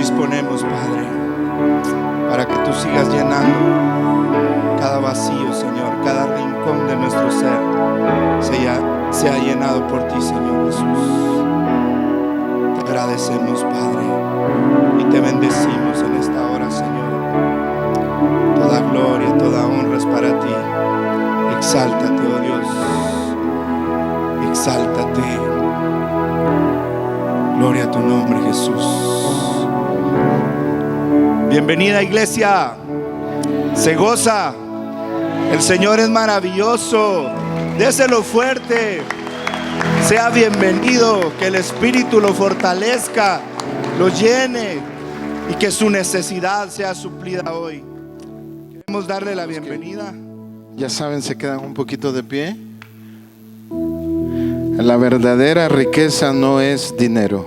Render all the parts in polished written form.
disponemos, Padre, para que tú sigas llenando cada vacío, Señor, cada rincón de nuestro ser sea llenado por ti, Señor Jesús. Te agradecemos, Padre, y te bendecimos en esta hora, Señor. Toda gloria, toda honra es para ti. Exáltate, oh Dios, exáltate. Gloria a tu nombre, Jesús. Bienvenida, iglesia. Se goza. El Señor es maravilloso. Déselo fuerte. Sea bienvenido. Que el Espíritu lo fortalezca, lo llene y que su necesidad sea suplida hoy. Queremos darle la bienvenida. Ya saben, se quedan un poquito de pie. La verdadera riqueza no es dinero.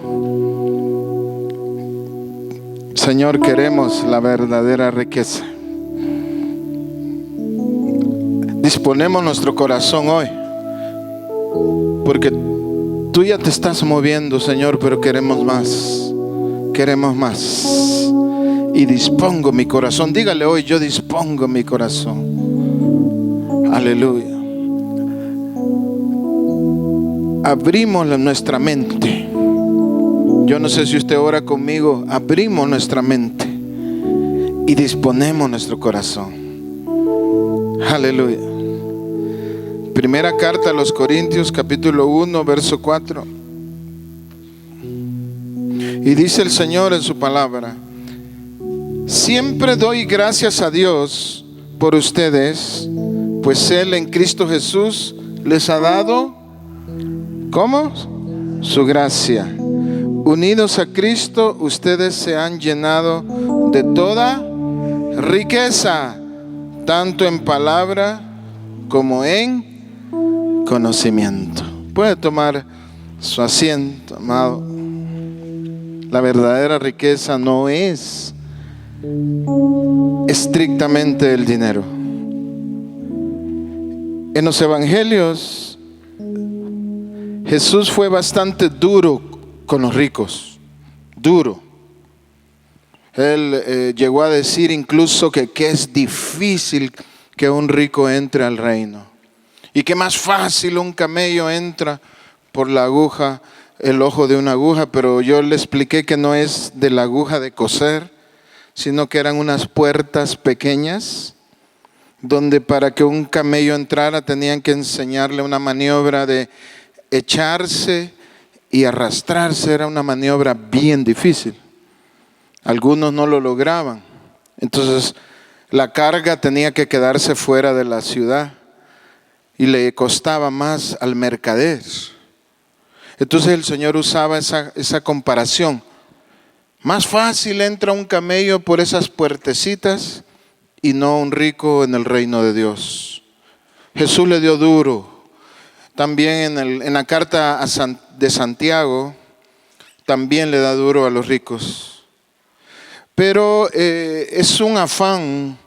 Señor, queremos la verdadera riqueza. Disponemos nuestro corazón hoy, porque tú ya te estás moviendo, Señor, pero queremos más. Queremos más. Y dispongo mi corazón. Dígale hoy: yo dispongo mi corazón. Aleluya. Abrimos nuestra mente. Yo no sé si usted ora conmigo. Abrimos nuestra mente y disponemos nuestro corazón. Aleluya. Primera carta a los Corintios, capítulo 1, verso 4. Y dice el Señor en su palabra: siempre doy gracias a Dios por ustedes, pues Él en Cristo Jesús les ha dado, ¿cómo? Su gracia. Unidos a Cristo, ustedes se han llenado de toda riqueza, tanto en palabra como en conocimiento. Puede tomar su asiento, amado. La verdadera riqueza no es estrictamente el dinero. En los evangelios, Jesús fue bastante duro con los ricos. Duro. Él llegó a decir incluso que es difícil que un rico entre al reino. Y que más fácil un camello entra por la aguja, el ojo de una aguja. Pero yo le expliqué que no es de la aguja de coser, sino que eran unas puertas pequeñas, donde para que un camello entrara tenían que enseñarle una maniobra de echarse y arrastrarse. Era una maniobra bien difícil. Algunos no lo lograban. Entonces la carga tenía que quedarse fuera de la ciudad y le costaba más al mercader. Entonces el Señor usaba esa comparación. Más fácil entra un camello por esas puertecitas y no un rico en el reino de Dios. Jesús le dio duro. También en la carta de Santiago, también le da duro a los ricos. Pero es un afán,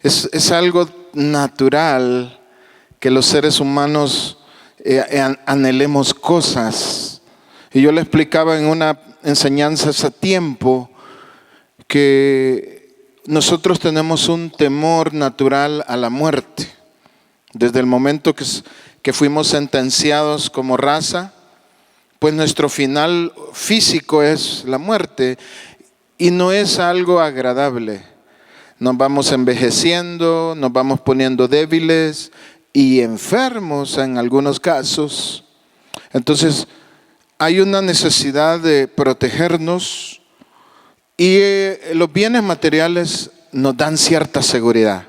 es algo natural que los seres humanos anhelemos cosas. Y yo le explicaba en una enseñanza hace tiempo que nosotros tenemos un temor natural a la muerte. Desde el momento que fuimos sentenciados como raza, pues nuestro final físico es la muerte. Y no es algo agradable. Nos vamos envejeciendo, nos vamos poniendo débiles y enfermos en algunos casos. Entonces hay una necesidad de protegernos y los bienes materiales nos dan cierta seguridad,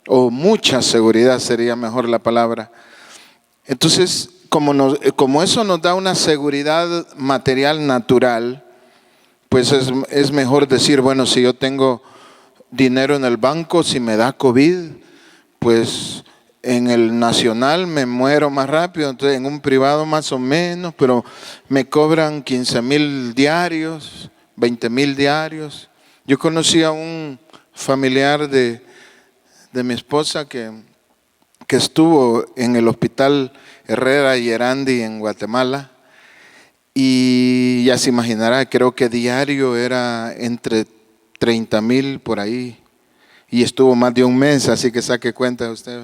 o mucha seguridad sería mejor la palabra. Entonces, como eso nos da una seguridad material natural, pues es mejor decir, bueno, si yo tengo dinero en el banco, si me da COVID, pues en el nacional me muero más rápido, entonces en un privado más o menos, pero me cobran 15,000 diarios, 20,000 diarios. Yo conocí a un familiar de mi esposa que estuvo en el hospital Herrera y Erandi en Guatemala. Y ya se imaginará, creo que diario era entre 30,000 por ahí. Y estuvo más de un mes, así que saque cuenta usted.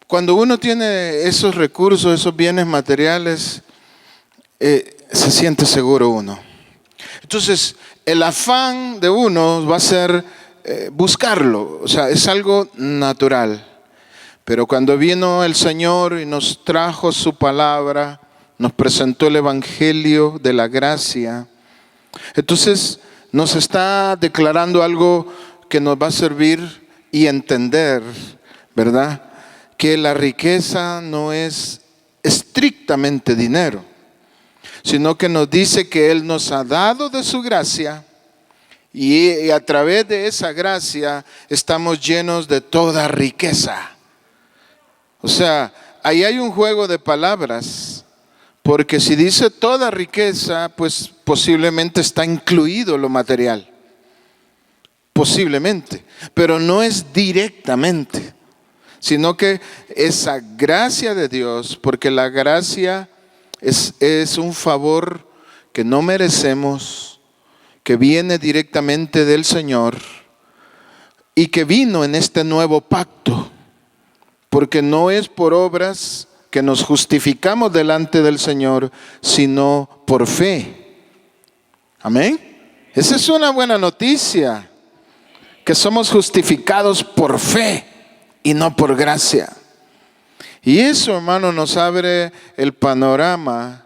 Cuando uno tiene esos recursos, esos bienes materiales, se siente seguro uno. Entonces, el afán de uno va a ser buscarlo, o sea, es algo natural. Pero cuando vino el Señor y nos trajo su palabra, nos presentó el evangelio de la gracia, entonces nos está declarando algo que nos va a servir y entender, ¿verdad? Que la riqueza no es estrictamente dinero, sino que nos dice que Él nos ha dado de su gracia y a través de esa gracia estamos llenos de toda riqueza. O sea, ahí hay un juego de palabras, porque si dice toda riqueza, pues posiblemente está incluido lo material. Posiblemente, pero no es directamente, sino que esa gracia de Dios, porque la gracia es un favor que no merecemos, que viene directamente del Señor y que vino en este nuevo pacto, porque no es por obras que nos justificamos delante del Señor, sino por fe. Amén. Esa es una buena noticia, que somos justificados por fe y no por gracia. Y eso, hermano, nos abre el panorama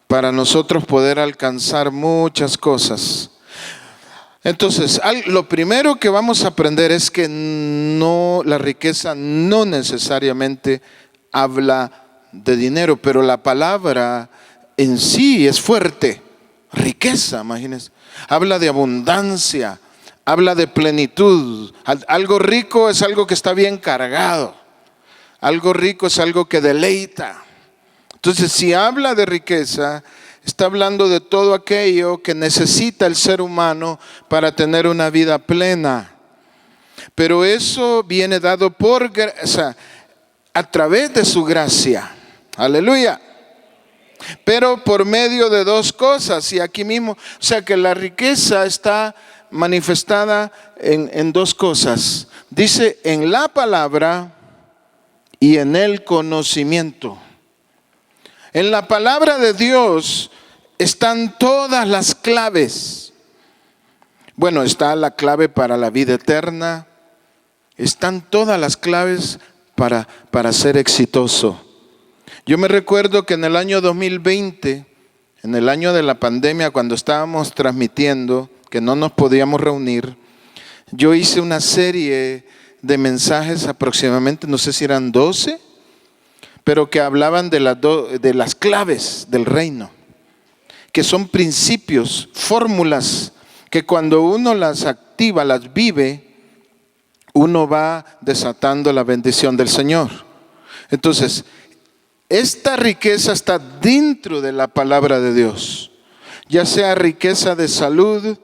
para nosotros poder alcanzar muchas cosas. Entonces, lo primero que vamos a aprender es que la riqueza no necesariamente habla de dinero, pero la palabra en sí es fuerte. Riqueza, imagínense. Habla de abundancia, habla de plenitud. Algo rico es algo que está bien cargado. Algo rico es algo que deleita. Entonces, si habla de riqueza, está hablando de todo aquello que necesita el ser humano para tener una vida plena. Pero eso viene dado a través de su gracia. Aleluya. Pero por medio de dos cosas. Y aquí mismo, o sea que la riqueza está manifestada en dos cosas. Dice en la palabra y en el conocimiento. En la palabra de Dios están todas las claves. Bueno, está la clave para la vida eterna. Están todas las claves para ser exitoso. Yo me recuerdo que en el año 2020, en el año de la pandemia, cuando estábamos transmitiendo, que no nos podíamos reunir, yo hice una serie de mensajes aproximadamente, no sé si eran 12, pero que hablaban de las claves del reino, que son principios, fórmulas, que cuando uno las activa, las vive, uno va desatando la bendición del Señor. Entonces, esta riqueza está dentro de la palabra de Dios, ya sea riqueza de salud,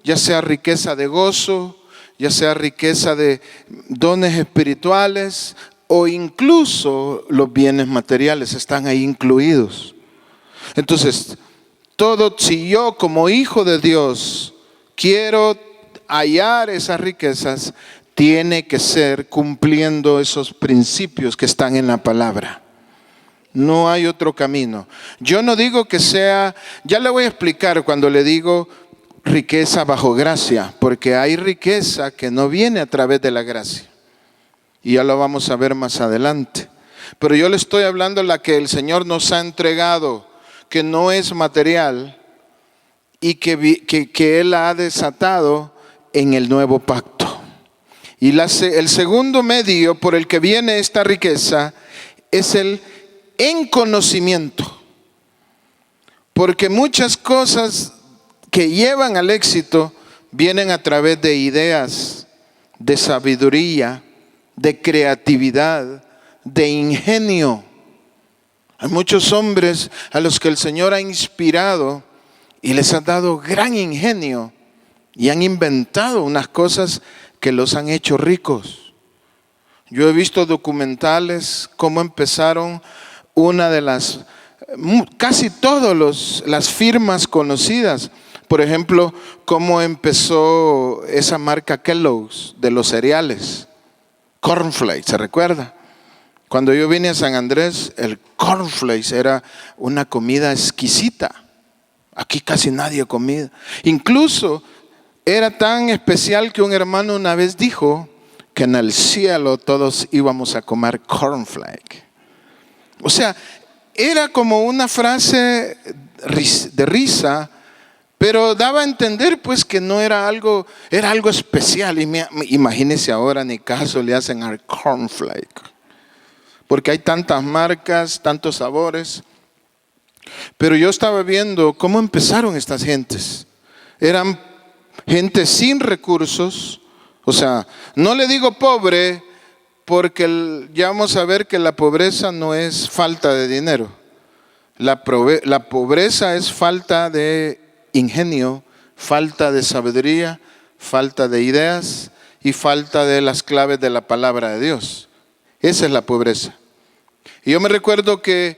ya sea riqueza de gozo, ya sea riqueza de dones espirituales o incluso los bienes materiales están ahí incluidos. Entonces, si yo como hijo de Dios quiero hallar esas riquezas, tiene que ser cumpliendo esos principios que están en la palabra. No hay otro camino. Yo no digo que sea, ya le voy a explicar cuando le digo riqueza bajo gracia, porque hay riqueza que no viene a través de la gracia. Y ya lo vamos a ver más adelante. Pero yo le estoy hablando de la que el Señor nos ha entregado, que no es material y que Él ha desatado en el nuevo pacto. Y el segundo medio por el que viene esta riqueza es el en conocimiento. Porque muchas cosas que llevan al éxito vienen a través de ideas, de sabiduría, de creatividad, de ingenio. Hay muchos hombres a los que el Señor ha inspirado y les ha dado gran ingenio y han inventado unas cosas que los han hecho ricos. Yo he visto documentales cómo empezaron una de las casi todas las firmas conocidas. Por ejemplo, cómo empezó esa marca Kellogg's de los cereales, Cornflakes, ¿se recuerda? Cuando yo vine a San Andrés, el Cornflakes era una comida exquisita. Aquí casi nadie comía. Incluso era tan especial que un hermano una vez dijo que en el cielo todos íbamos a comer cornflake. O sea, era como una frase de risa, pero daba a entender pues que no era algo, era algo especial. Y imagínense ahora, ni caso le hacen al cornflake, porque hay tantas marcas, tantos sabores. Pero yo estaba viendo cómo empezaron estas gentes. Eran gente sin recursos. O sea, no le digo pobre, porque ya vamos a ver que la pobreza no es falta de dinero. La pobreza es falta de ingenio, falta de sabiduría, falta de ideas y falta de las claves de la palabra de Dios. Esa es la pobreza. Y yo me recuerdo que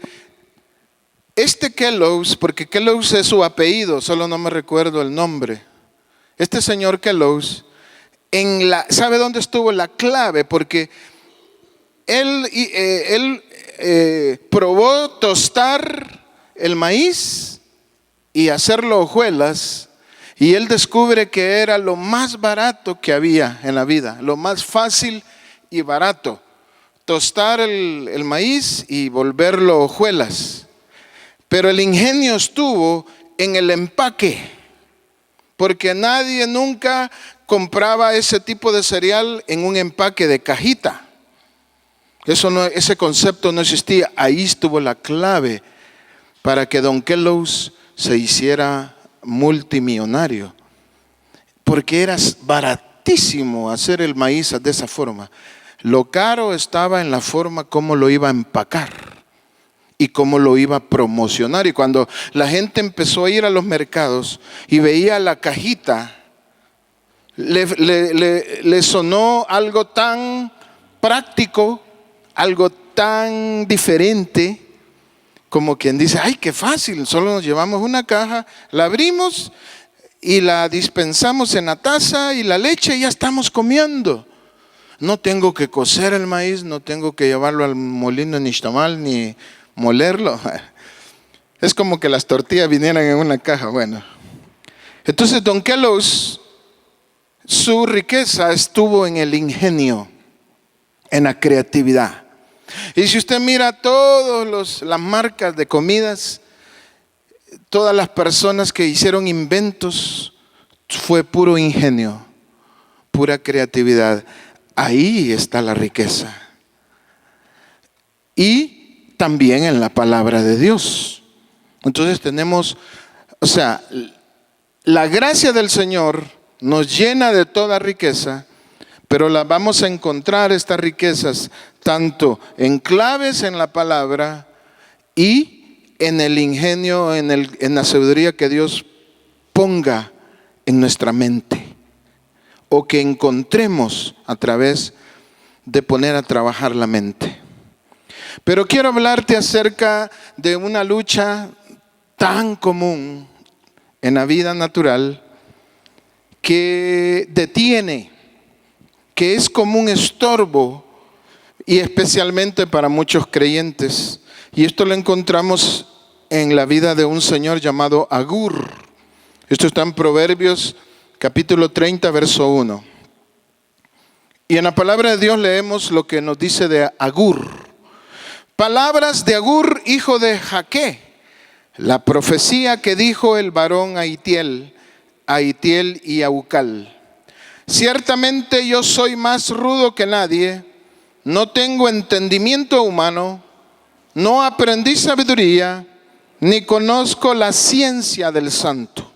este Kellogg's, porque Kellogg's es su apellido, solo no me recuerdo el nombre. Este señor Kellogg's, ¿sabe dónde estuvo la clave? Porque él probó tostar el maíz y hacerlo hojuelas, y él descubre que era lo más barato que había en la vida, lo más fácil y barato, tostar el maíz y volverlo hojuelas. Pero el ingenio estuvo en el empaque, porque nadie nunca compraba ese tipo de cereal en un empaque de cajita. Ese concepto no existía. Ahí estuvo la clave para que Don Kellogg's se hiciera multimillonario, porque era baratísimo hacer el maíz de esa forma. Lo caro estaba en la forma como lo iba a empacar y cómo lo iba a promocionar. Y cuando la gente empezó a ir a los mercados y veía la cajita, le sonó algo tan práctico, algo tan diferente, como quien dice, ay, qué fácil, solo nos llevamos una caja, la abrimos y la dispensamos en la taza y la leche y ya estamos comiendo. No tengo que cocer el maíz, no tengo que llevarlo al molino ni tamal, ni molerlo. Es como que las tortillas vinieran en una caja. Bueno, entonces Don Kellogg's, su riqueza estuvo en el ingenio, en la creatividad. Y si usted mira todas las marcas de comidas, todas las personas que hicieron inventos, fue puro ingenio, pura creatividad. Ahí está la riqueza. Y también en la palabra de Dios. Entonces tenemos, o sea, la gracia del Señor nos llena de toda riqueza, pero la vamos a encontrar, estas riquezas, tanto en claves en la palabra y en el ingenio, en la sabiduría que Dios ponga en nuestra mente, o que encontremos a través de poner a trabajar la mente. Pero quiero hablarte acerca de una lucha tan común en la vida natural, que detiene, que es como un estorbo, y especialmente para muchos creyentes. Y esto lo encontramos en la vida de un señor llamado Agur. Esto está en Proverbios capítulo 30, verso 1. Y en la palabra de Dios leemos lo que nos dice de Agur. Palabras de Agur, hijo de Jaque, la profecía que dijo el varón a Itiel y a Ucal. Ciertamente yo soy más rudo que nadie, no tengo entendimiento humano, no aprendí sabiduría, ni conozco la ciencia del santo.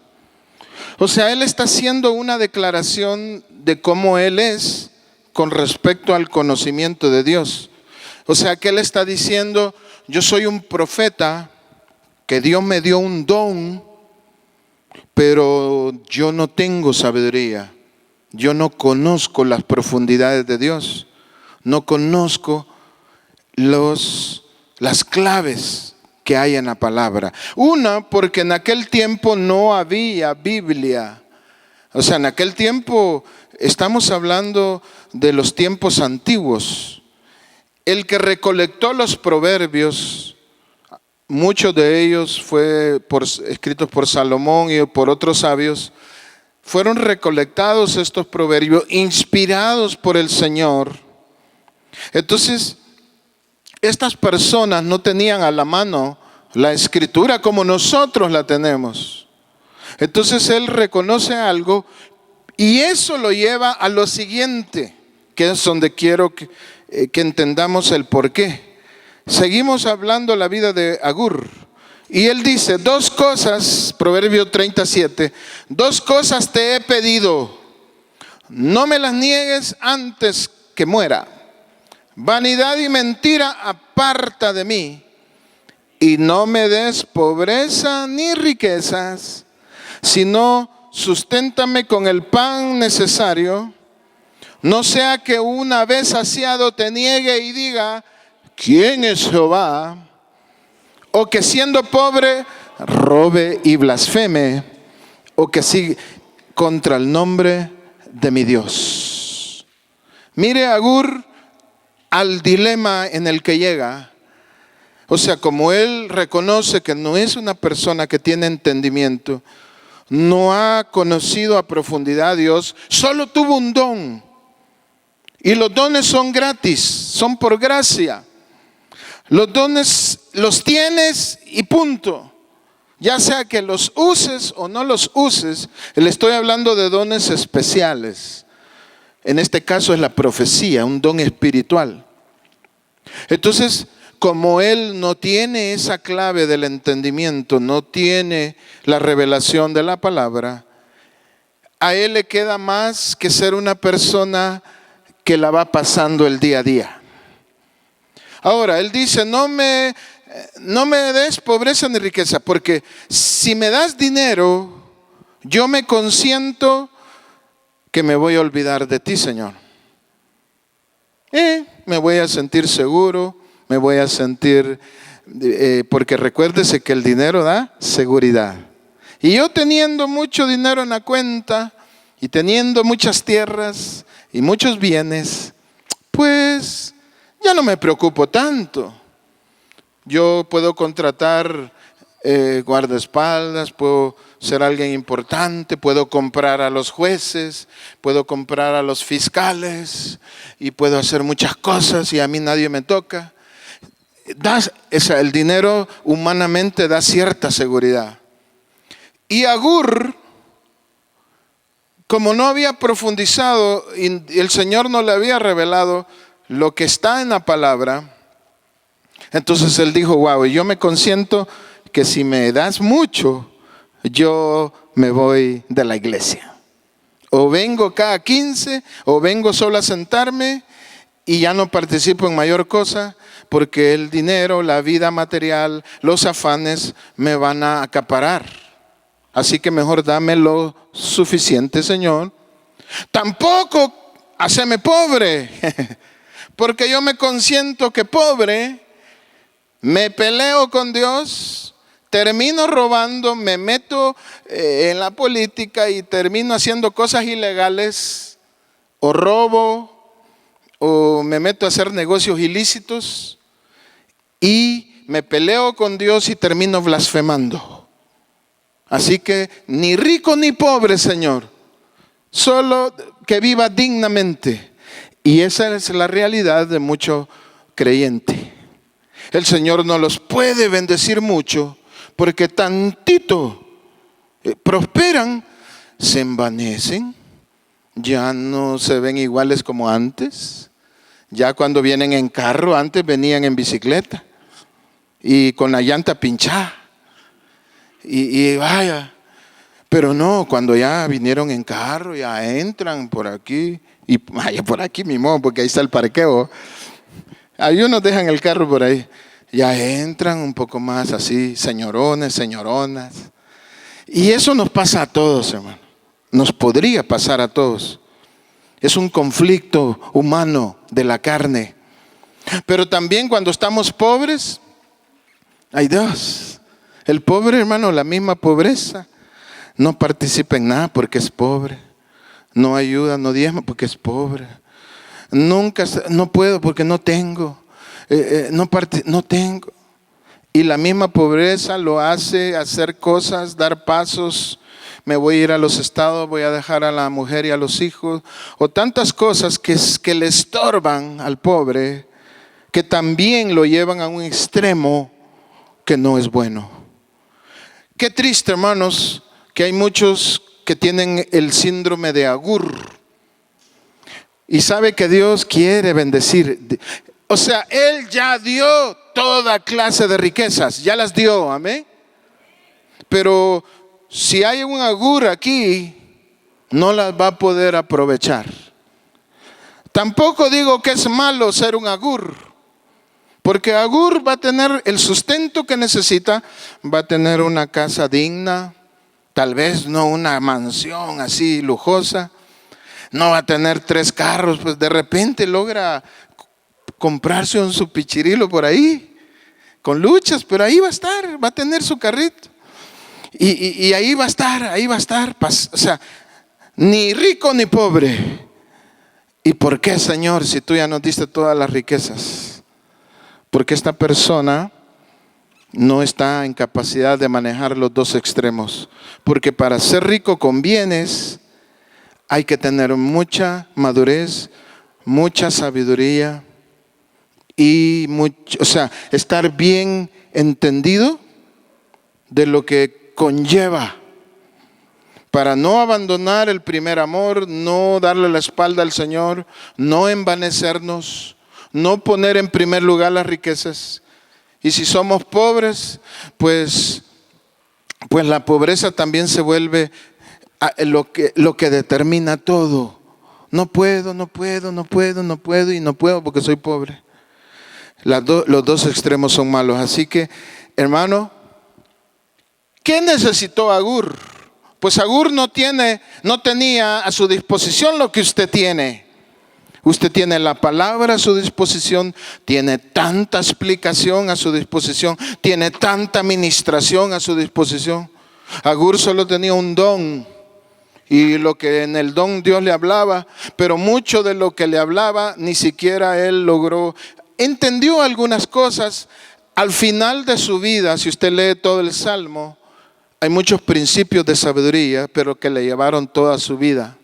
O sea, él está haciendo una declaración de cómo él es con respecto al conocimiento de Dios. O sea, que él está diciendo, yo soy un profeta, que Dios me dio un don, pero yo no tengo sabiduría. Yo no conozco las profundidades de Dios. No conozco las claves que hay en la palabra. Una, porque en aquel tiempo no había Biblia. O sea, en aquel tiempo estamos hablando de los tiempos antiguos. El que recolectó los proverbios, muchos de ellos escritos por Salomón y por otros sabios, fueron recolectados estos proverbios, inspirados por el Señor. Entonces, estas personas no tenían a la mano la escritura como nosotros la tenemos. Entonces él reconoce algo y eso lo lleva a lo siguiente, que es donde quiero que entendamos el por qué. Seguimos hablando la vida de Agur. Y él dice, 2 cosas, Proverbio 37, 2 cosas te he pedido, no me las niegues antes que muera. Vanidad y mentira aparta de mí, y no me des pobreza ni riquezas, sino susténtame con el pan necesario, no sea que una vez saciado te niegue y diga, ¿quién es Jehová? O que siendo pobre robe y blasfeme, o que siga contra el nombre de mi Dios. Mire Agur al dilema en el que llega. O sea, como él reconoce que no es una persona que tiene entendimiento, no ha conocido a profundidad a Dios, solo tuvo un don. Y los dones son gratis, son por gracia. Los dones los tienes y punto. Ya sea que los uses o no los uses, le estoy hablando de dones especiales. En este caso es la profecía, un don espiritual. Entonces, como él no tiene esa clave del entendimiento, no tiene la revelación de la palabra, a él le queda más que ser una persona que la va pasando el día a día. Ahora, él dice, no me des pobreza ni riqueza, porque si me das dinero, yo me consiento que me voy a olvidar de ti, Señor. Me voy a sentir seguro, me voy a sentir, porque recuérdese que el dinero da seguridad. Y yo teniendo mucho dinero en la cuenta y teniendo muchas tierras y muchos bienes, pues ya no me preocupo tanto. Yo puedo contratar guardaespaldas, puedo ser alguien importante, puedo comprar a los jueces, puedo comprar a los fiscales y puedo hacer muchas cosas y a mí nadie me toca. El dinero humanamente da cierta seguridad. Y Agur, como no había profundizado y el Señor no le había revelado lo que está en la palabra, entonces él dijo, wow, yo me consiento que si me das mucho, yo me voy de la iglesia. O vengo cada 15, o vengo solo a sentarme y ya no participo en mayor cosa, porque el dinero, la vida material, los afanes me van a acaparar. Así que mejor dame lo suficiente, Señor. Tampoco haceme pobre, porque yo me consiento que pobre, me peleo con Dios, termino robando, me meto en la política y termino haciendo cosas ilegales, o robo, o me meto a hacer negocios ilícitos y me peleo con Dios y termino blasfemando. Así que ni rico ni pobre, Señor, solo que viva dignamente. Y esa es la realidad de mucho creyente. El Señor no los puede bendecir mucho porque tantito prosperan, se envanecen, ya no se ven iguales como antes. Ya cuando vienen en carro, antes venían en bicicleta y con la llanta pinchada. Y vaya, pero no, cuando ya vinieron en carro, ya entran por aquí y vaya por aquí mismo, porque ahí está el parqueo. Hay unos dejan el carro por ahí, ya entran un poco más así, señorones, señoronas. Y eso nos pasa a todos, hermano. Nos podría pasar a todos. Es un conflicto humano de la carne. Pero también cuando estamos pobres, Ay Dios, el pobre hermano, la misma pobreza, no participa en nada porque es pobre. No ayuda, no diezma porque es pobre. Nunca, no puedo porque no tengo. No tengo. Y la misma pobreza lo hace hacer cosas, dar pasos. Me voy a ir a los estados, voy a dejar a la mujer y a los hijos. O tantas cosas que le estorban al pobre, que también lo llevan a un extremo que no es bueno. Qué triste, hermanos, que hay muchos que tienen el síndrome de Agur. Y sabe que Dios quiere bendecir. O sea, Él ya dio toda clase de riquezas, ya las dio, amén. Pero si hay un Agur aquí, no las va a poder aprovechar. Tampoco digo que es malo ser un Agur, porque Agur va a tener el sustento que necesita, va a tener una casa digna, tal vez no una mansión así lujosa, no va a tener 3 carros, pues de repente logra comprarse un su pichirilo por ahí, con luchas, pero ahí va a estar, va a tener su carrito. Y ahí va a estar, o sea, ni rico ni pobre. ¿Y por qué, Señor, si tú ya nos diste todas las riquezas? Porque esta persona no está en capacidad de manejar los dos extremos. Porque para ser rico con bienes hay que tener mucha madurez, mucha sabiduría y estar bien entendido de lo que conlleva para no abandonar el primer amor, no darle la espalda al Señor, no envanecernos, no poner en primer lugar las riquezas. Y si somos pobres, pues la pobreza también se vuelve lo que determina todo. No puedo y no puedo porque soy pobre. Los dos extremos son malos. Así que, hermano, ¿qué necesitó Agur? Pues Agur no tenía a su disposición lo que usted tiene. Usted tiene la palabra a su disposición, tiene tanta explicación a su disposición, tiene tanta ministración a su disposición. Agur solo tenía un don y lo que en el don Dios le hablaba, pero mucho de lo que le hablaba ni siquiera él logró. Entendió algunas cosas. Al final de su vida, si usted lee todo el Salmo, hay muchos principios de sabiduría, pero que le llevaron toda su vida.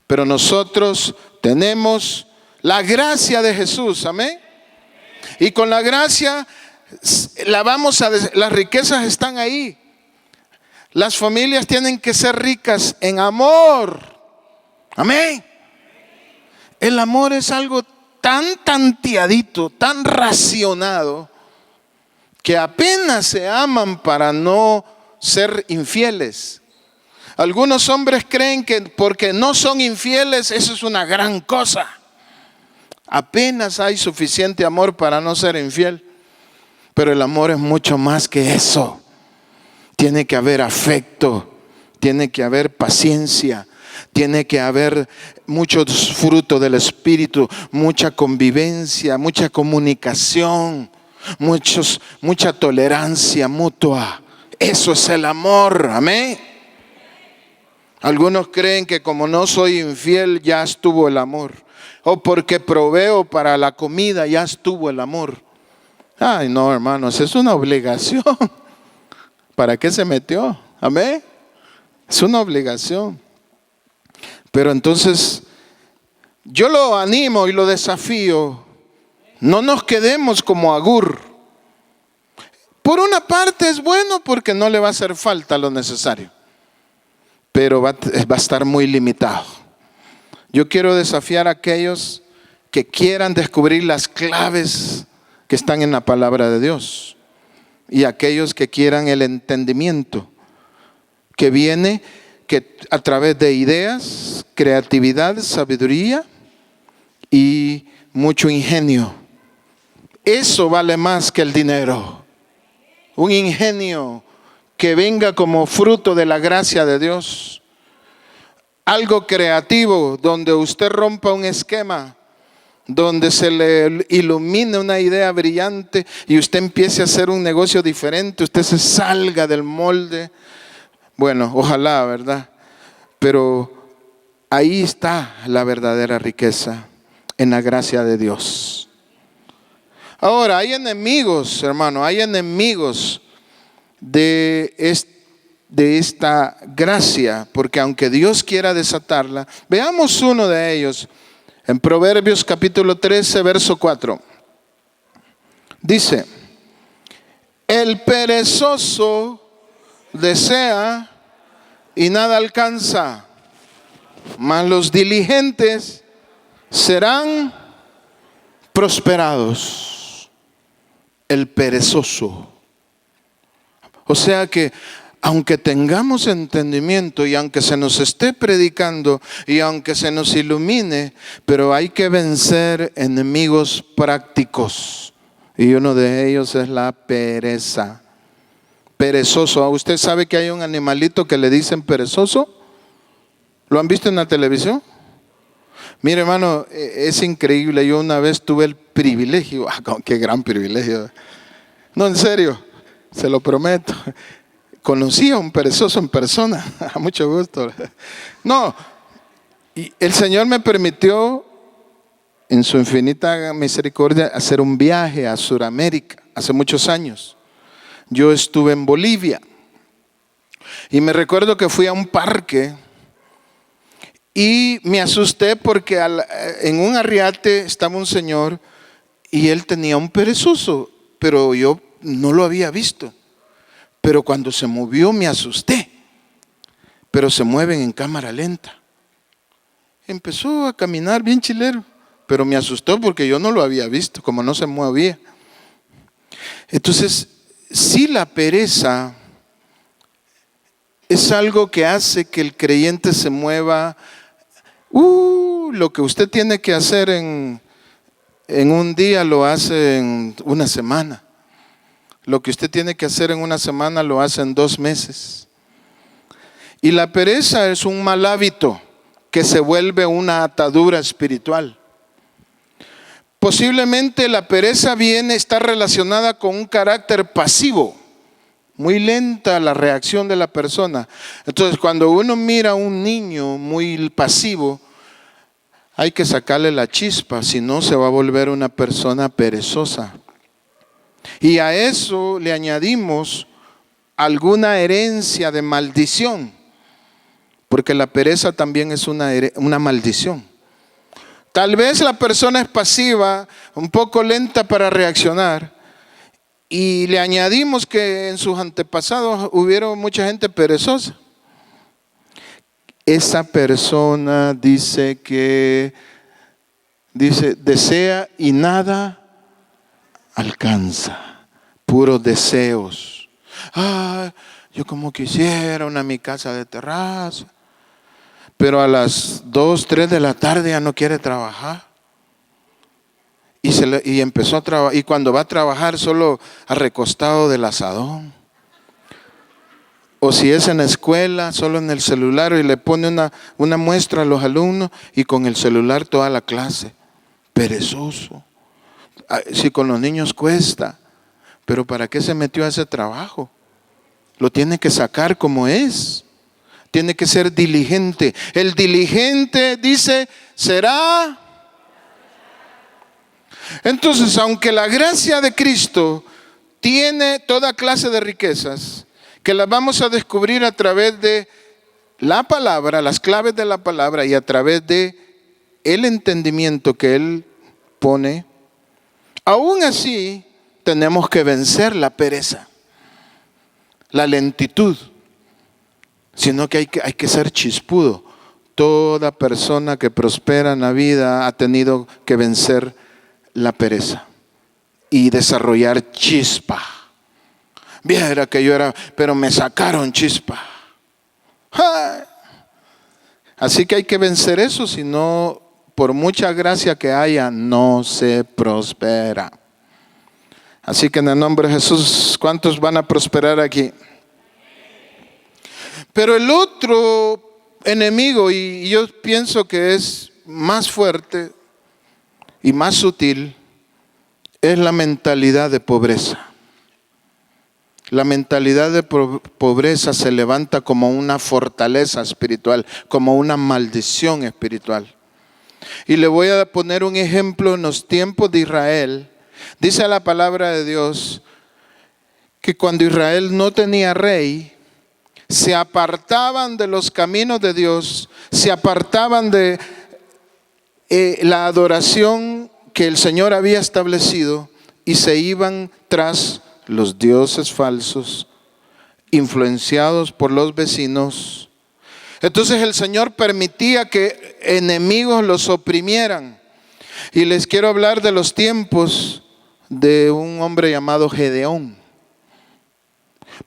Pero nosotros tenemos la gracia de Jesús, amén. Y con la gracia las riquezas están ahí. Las familias tienen que ser ricas en amor, amén. El amor es algo tan tanteadito, tan racionado, que apenas se aman para no ser infieles. Algunos hombres creen que porque no son infieles, eso es una gran cosa. Apenas hay suficiente amor para no ser infiel. Pero el amor es mucho más que eso. Tiene que haber afecto, tiene que haber paciencia, tiene que haber muchos frutos del Espíritu, mucha convivencia, mucha comunicación, mucha tolerancia mutua. Eso es el amor, amén. Algunos creen que como no soy infiel ya estuvo el amor, o porque proveo para la comida ya estuvo el amor. Ay no, hermanos, es una obligación. ¿Para qué se metió? Amén. Es una obligación. Pero entonces yo lo animo y lo desafío. No nos quedemos como Agur. Por una parte es bueno porque no le va a hacer falta lo necesario, pero va a estar muy limitado. Yo quiero desafiar a aquellos que quieran descubrir las claves que están en la palabra de Dios y aquellos que quieran el entendimiento que viene a través de ideas, creatividad, sabiduría y mucho ingenio. Eso vale más que el dinero. Un ingenio que venga como fruto de la gracia de Dios. Algo creativo donde usted rompa un esquema donde se le ilumine una idea brillante y usted empiece a hacer un negocio diferente, usted se salga del molde. Bueno, ojalá, ¿verdad? Pero ahí está la verdadera riqueza, en la gracia de Dios. Ahora, hay enemigos, hermano, hay enemigos de esta gracia, porque aunque Dios quiera desatarla, veamos uno de ellos. En Proverbios capítulo 13, verso 4. Dice: el perezoso desea y nada alcanza, mas los diligentes serán prosperados. El perezoso. O sea que aunque tengamos entendimiento y aunque se nos esté predicando y aunque se nos ilumine, pero hay que vencer enemigos prácticos. Y uno de ellos es la pereza. Perezoso. ¿Usted sabe que hay un animalito que le dicen perezoso? ¿Lo han visto en la televisión? Mire, hermano, es increíble. Yo una vez tuve el privilegio, qué gran privilegio. No, en serio, se lo prometo. Conocí a un perezoso en persona, a mucho gusto. No, y el Señor me permitió, en su infinita misericordia, hacer un viaje a Sudamérica hace muchos años. Yo estuve en Bolivia y me recuerdo que fui a un parque y me asusté porque en un arriate estaba un señor y él tenía un perezoso, pero yo no lo había visto. Pero cuando se movió me asusté, pero se mueven en cámara lenta. Empezó a caminar bien chilero, pero me asustó porque yo no lo había visto, como no se movía. Entonces, si la pereza es algo que hace que el creyente se mueva, lo que usted tiene que hacer en un día lo hace en una semana. Lo que usted tiene que hacer en una semana lo hace en 2 meses. Y la pereza es un mal hábito que se vuelve una atadura espiritual. Posiblemente la pereza está relacionada con un carácter pasivo. Muy lenta la reacción de la persona. Entonces, cuando uno mira a un niño muy pasivo, hay que sacarle la chispa, si no se va a volver una persona perezosa. Y a eso le añadimos alguna herencia de maldición, porque la pereza también es una maldición. Tal vez la persona es pasiva, un poco lenta para reaccionar, y le añadimos que en sus antepasados hubieron mucha gente perezosa. Esa persona desea y nada alcanza. Puros deseos. Yo como quisiera mi casa de terraza, pero a las 2, 3 de la tarde ya no quiere trabajar. Y empezó a trabajar, y cuando va a trabajar solo recostado del asadón. O si es en la escuela, solo en el celular, y le pone una muestra a los alumnos y con el celular toda la clase. Perezoso. Si con los niños cuesta, pero ¿para qué se metió a ese trabajo? Lo tiene que sacar como es. Tiene que ser diligente. El diligente dice, será. Entonces, aunque la gracia de Cristo tiene toda clase de riquezas, que las vamos a descubrir a través de la palabra, las claves de la palabra y a través de el entendimiento que Él pone, aún así tenemos que vencer la pereza, la lentitud, sino que hay que ser chispudo. Toda persona que prospera en la vida ha tenido que vencer la pereza y desarrollar chispa. Viera que yo pero me sacaron chispa. ¡Ay! Así que hay que vencer eso, si no, por mucha gracia que haya, no se prospera. Así que en el nombre de Jesús, ¿cuántos van a prosperar aquí? Pero el otro enemigo, y yo pienso que es más fuerte, y más sutil es la mentalidad de pobreza. La mentalidad de pobreza se levanta como una fortaleza espiritual, como una maldición espiritual. Y le voy a poner un ejemplo en los tiempos de Israel. Dice la palabra de Dios que cuando Israel no tenía rey, se apartaban de los caminos de Dios, se apartaban de la adoración que el Señor había establecido y se iban tras los dioses falsos, influenciados por los vecinos. Entonces el Señor permitía que enemigos los oprimieran. Y les quiero hablar de los tiempos de un hombre llamado Gedeón.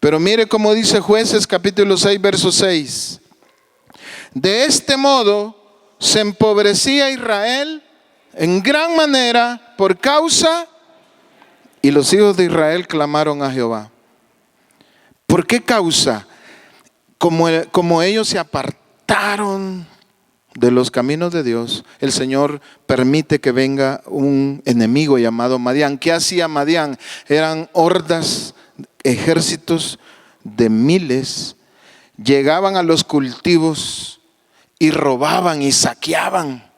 Pero mire cómo dice Jueces capítulo 6, verso 6. De este modo se empobrecía Israel en gran manera por causa, y los hijos de Israel clamaron a Jehová. ¿Por qué causa? Como ellos se apartaron de los caminos de Dios, el Señor permite que venga un enemigo llamado Madián. ¿Qué hacía Madián? Eran hordas, ejércitos de miles, llegaban a los cultivos y robaban y saqueaban.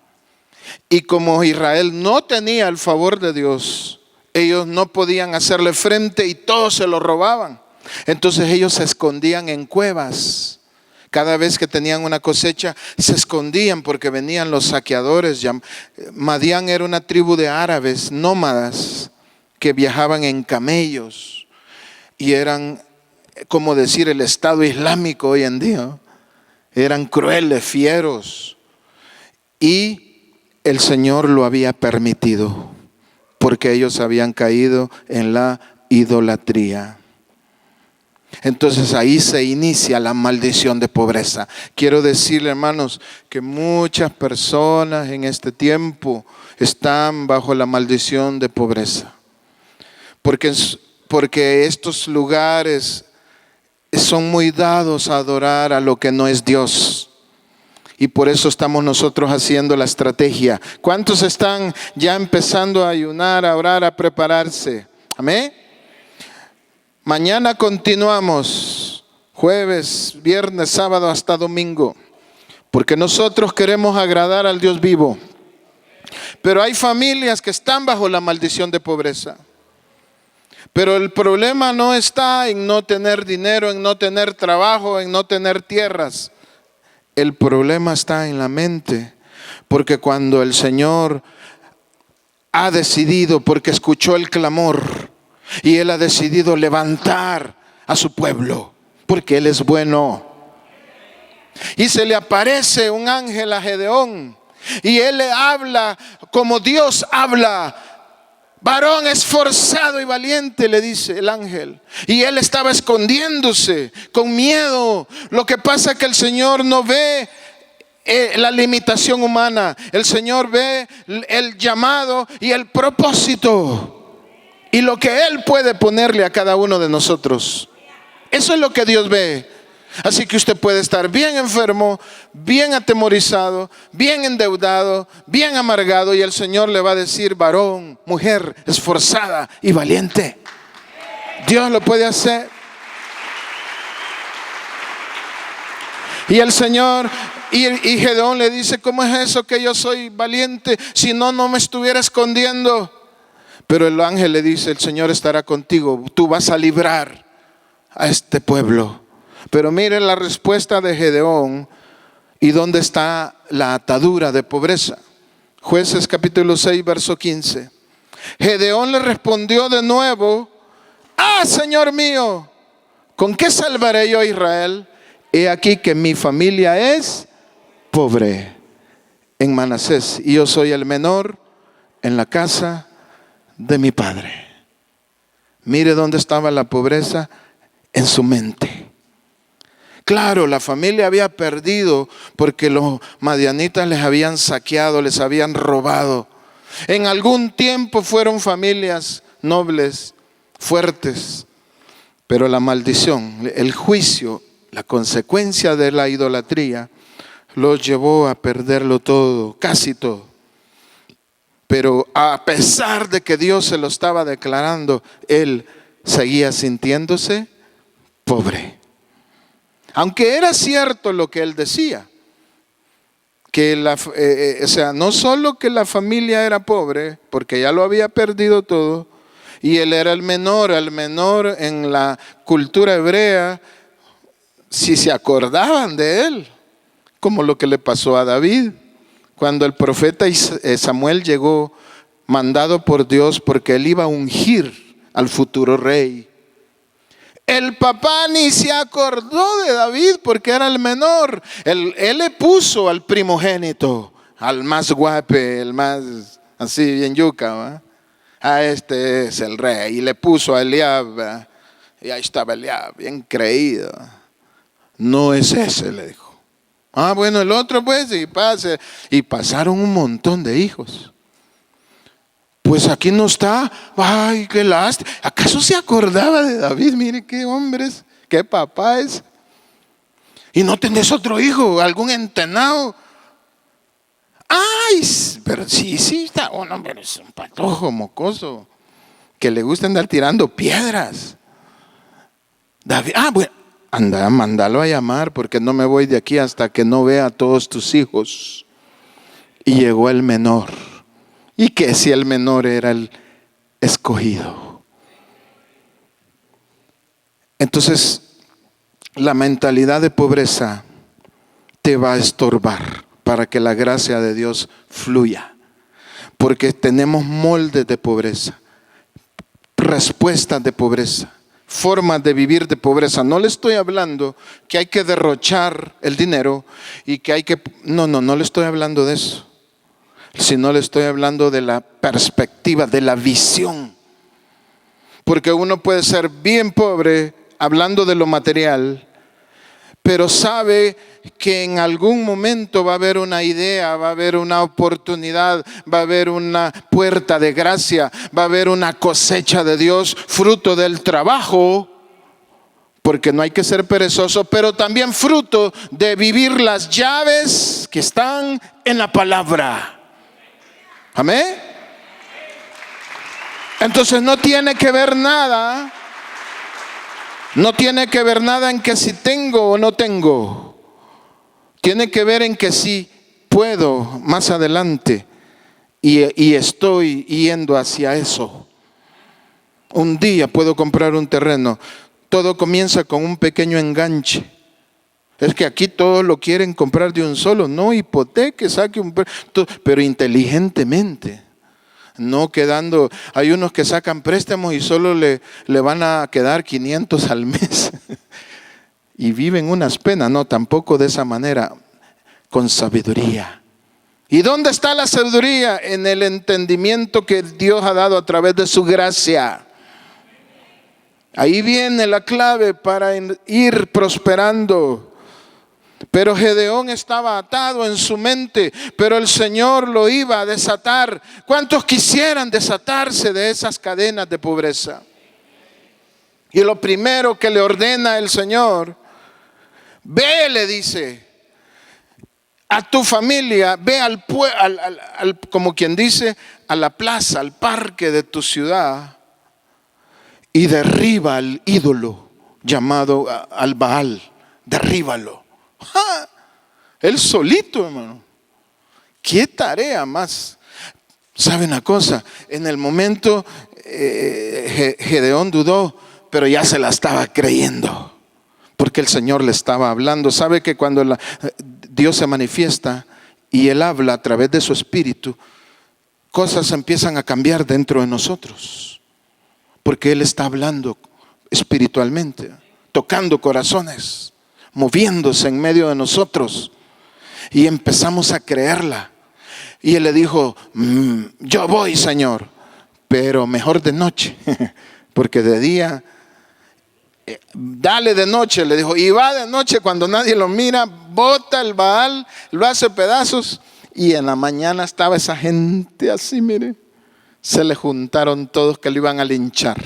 Y como Israel no tenía el favor de Dios, ellos no podían hacerle frente y todos se lo robaban. Entonces ellos se escondían en cuevas. Cada vez que tenían una cosecha se escondían porque venían los saqueadores. Madián era una tribu de árabes nómadas que viajaban en camellos y eran, como decir, el Estado Islámico hoy en día. Eran crueles, fieros, y el Señor lo había permitido porque ellos habían caído en la idolatría. Entonces ahí se inicia la maldición de pobreza. Quiero decirle, hermanos, que muchas personas en este tiempo están bajo la maldición de pobreza. Porque estos lugares son muy dados a adorar a lo que no es Dios. Y por eso estamos nosotros haciendo la estrategia. ¿Cuántos están ya empezando a ayunar, a orar, a prepararse? Amén. Mañana continuamos, jueves, viernes, sábado hasta domingo, porque nosotros queremos agradar al Dios vivo. Pero hay familias que están bajo la maldición de pobreza. Pero el problema no está en no tener dinero, en no tener trabajo, en no tener tierras. El problema está en la mente, porque cuando el Señor ha decidido, porque escuchó el clamor, y Él ha decidido levantar a su pueblo, porque Él es bueno. Y se le aparece un ángel a Gedeón, y él le habla como Dios habla. Varón esforzado y valiente, le dice el ángel. Y él estaba escondiéndose con miedo. Lo que pasa es que el Señor no ve la limitación humana. El Señor ve el llamado y el propósito. Y lo que Él puede ponerle a cada uno de nosotros. Eso es lo que Dios ve. Así que usted puede estar bien enfermo, bien atemorizado, bien endeudado, bien amargado, y el Señor le va a decir: varón, mujer esforzada y valiente. Dios lo puede hacer. Y el Señor, y Gedeón le dice: ¿cómo es eso que yo soy valiente? Si no, no me estuviera escondiendo. Pero el ángel le dice: el Señor estará contigo, tú vas a librar a este pueblo. Pero mire la respuesta de Gedeón y dónde está la atadura de pobreza. Jueces capítulo 6, verso 15. Gedeón le respondió de nuevo: Señor mío, ¿con qué salvaré yo a Israel? He aquí que mi familia es pobre en Manasés y yo soy el menor en la casa de mi padre. Mire dónde estaba la pobreza, en su mente. Claro, la familia había perdido porque los madianitas les habían saqueado, les habían robado. En algún tiempo fueron familias nobles, fuertes, pero la maldición, el juicio, la consecuencia de la idolatría los llevó a perderlo todo, casi todo. Pero a pesar de que Dios se lo estaba declarando, él seguía sintiéndose pobre. Aunque era cierto lo que él decía, que no solo que la familia era pobre, porque ya lo había perdido todo, y él era el menor en la cultura hebrea, si se acordaban de él, como lo que le pasó a David, cuando el profeta Samuel llegó mandado por Dios porque él iba a ungir al futuro rey. El papá ni se acordó de David porque era el menor. Él le puso al primogénito, al más guape, el más así bien yuca, ¿va? Este es el rey. Y le puso a Eliab, ¿va? Y ahí estaba Eliab, bien creído. No es ese, le dijo. Bueno, el otro pues, y pase. Y pasaron un montón de hijos. Pues aquí no está. Ay, qué lástima. ¿Acaso se acordaba de David? Mire qué hombres, qué papá es. Y no tenés otro hijo, algún entenado. Ay, pero sí, está bueno, pero es un patojo mocoso que le gusta andar tirando piedras. David, bueno, anda, mándalo a llamar porque no me voy de aquí hasta que no vea a todos tus hijos. Y llegó el menor. ¿Y qué si el menor era el escogido? Entonces, la mentalidad de pobreza te va a estorbar para que la gracia de Dios fluya. Porque tenemos moldes de pobreza, respuestas de pobreza, formas de vivir de pobreza. No le estoy hablando que hay que derrochar el dinero y que hay que... No le estoy hablando de eso. Sino le estoy hablando de la perspectiva, de la visión. Porque uno puede ser bien pobre hablando de lo material, pero sabe que en algún momento va a haber una idea, va a haber una oportunidad, va a haber una puerta de gracia, va a haber una cosecha de Dios, fruto del trabajo, porque no hay que ser perezoso, pero también fruto de vivir las llaves que están en la palabra. Amén. Entonces no tiene que ver nada. No tiene que ver nada en que si tengo o no tengo. Tiene que ver en que si puedo más adelante y estoy yendo hacia eso. Un día puedo comprar un terreno. Todo comienza con un pequeño enganche. Es que aquí todos lo quieren comprar de un solo. No hipoteque, saque pero inteligentemente. No quedando, hay unos que sacan préstamos y solo le van a quedar 500 al mes. Y viven unas penas. No, tampoco de esa manera. Con sabiduría. ¿Y dónde está la sabiduría? En el entendimiento que Dios ha dado a través de su gracia. Ahí viene la clave para ir prosperando. Pero Gedeón estaba atado en su mente, pero el Señor lo iba a desatar. ¿Cuántos quisieran desatarse de esas cadenas de pobreza? Y lo primero que le ordena el Señor, ve, le dice, a tu familia, ve como quien dice, a la plaza, al parque de tu ciudad y derriba al ídolo llamado al Baal, derríbalo. Él solito, hermano. Qué tarea más. ¿Sabe una cosa? En el momento Gedeón dudó, pero ya se la estaba creyendo, porque el Señor le estaba hablando. ¿Sabe que cuando Dios se manifiesta y Él habla a través de su espíritu, cosas empiezan a cambiar dentro de nosotros? Porque Él está hablando espiritualmente, tocando corazones, moviéndose en medio de nosotros, y empezamos a creerla. Y Él le dijo, yo voy, Señor, pero mejor de noche, porque de día, dale de noche, le dijo, y va de noche cuando nadie lo mira, bota el Baal, lo hace pedazos, y en la mañana estaba esa gente así, mire, se le juntaron todos que lo iban a linchar.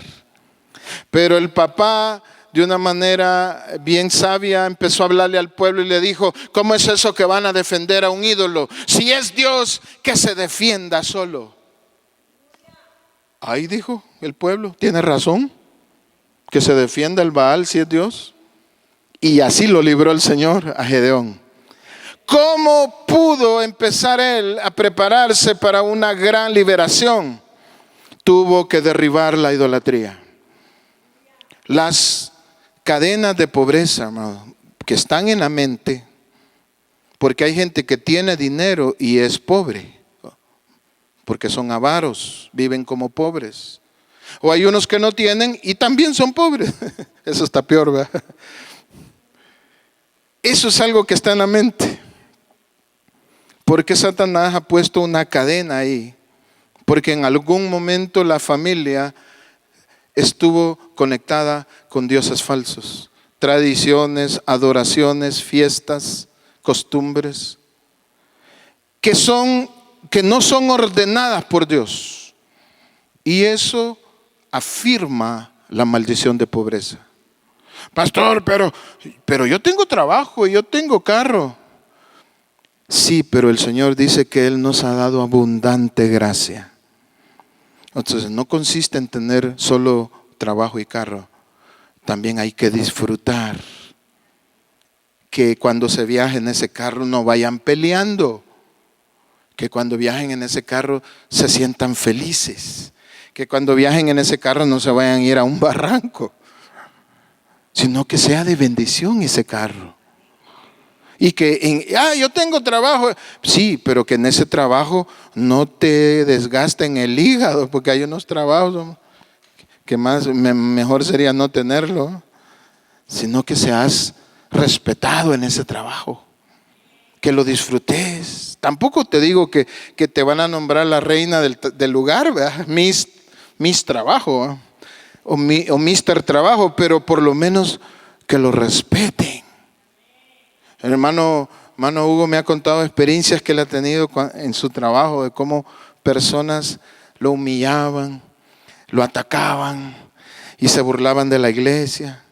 Pero el papá, de una manera bien sabia, empezó a hablarle al pueblo y le dijo, ¿cómo es eso que van a defender a un ídolo? Si es Dios, que se defienda solo. Ay, dijo el pueblo, tiene razón, que se defienda el Baal si es Dios. Y así lo libró el Señor a Gedeón. ¿Cómo pudo empezar él a prepararse para una gran liberación? Tuvo que derribar la idolatría. Las cadenas de pobreza, amado, que están en la mente, porque hay gente que tiene dinero y es pobre, porque son avaros, viven como pobres. O hay unos que no tienen y también son pobres. Eso está peor, ¿verdad? Eso es algo que está en la mente. Porque Satanás ha puesto una cadena ahí. Porque en algún momento la familia estuvo conectada con dioses falsos. Tradiciones, adoraciones, fiestas, costumbres. Que no son ordenadas por Dios. Y eso afirma la maldición de pobreza. Pastor, pero yo tengo trabajo y yo tengo carro. Sí, pero el Señor dice que Él nos ha dado abundante gracia. Entonces no consiste en tener solo trabajo y carro. También hay que disfrutar. Que cuando se viaje en ese carro no vayan peleando. Que cuando viajen en ese carro se sientan felices. Que cuando viajen en ese carro no se vayan a ir a un barranco, sino que sea de bendición ese carro. Y que, yo tengo trabajo. Sí, pero que en ese trabajo no te desgasten el hígado, porque hay unos trabajos que mejor sería no tenerlo, sino que seas respetado en ese trabajo. Que lo disfrutes. Tampoco te digo que te van a nombrar la reina del lugar, ¿verdad? Miss Trabajo, ¿verdad? o Mr. Trabajo, pero por lo menos que lo respeten. El hermano Hugo me ha contado experiencias que él ha tenido en su trabajo, de cómo personas lo humillaban, lo atacaban y se burlaban de la iglesia.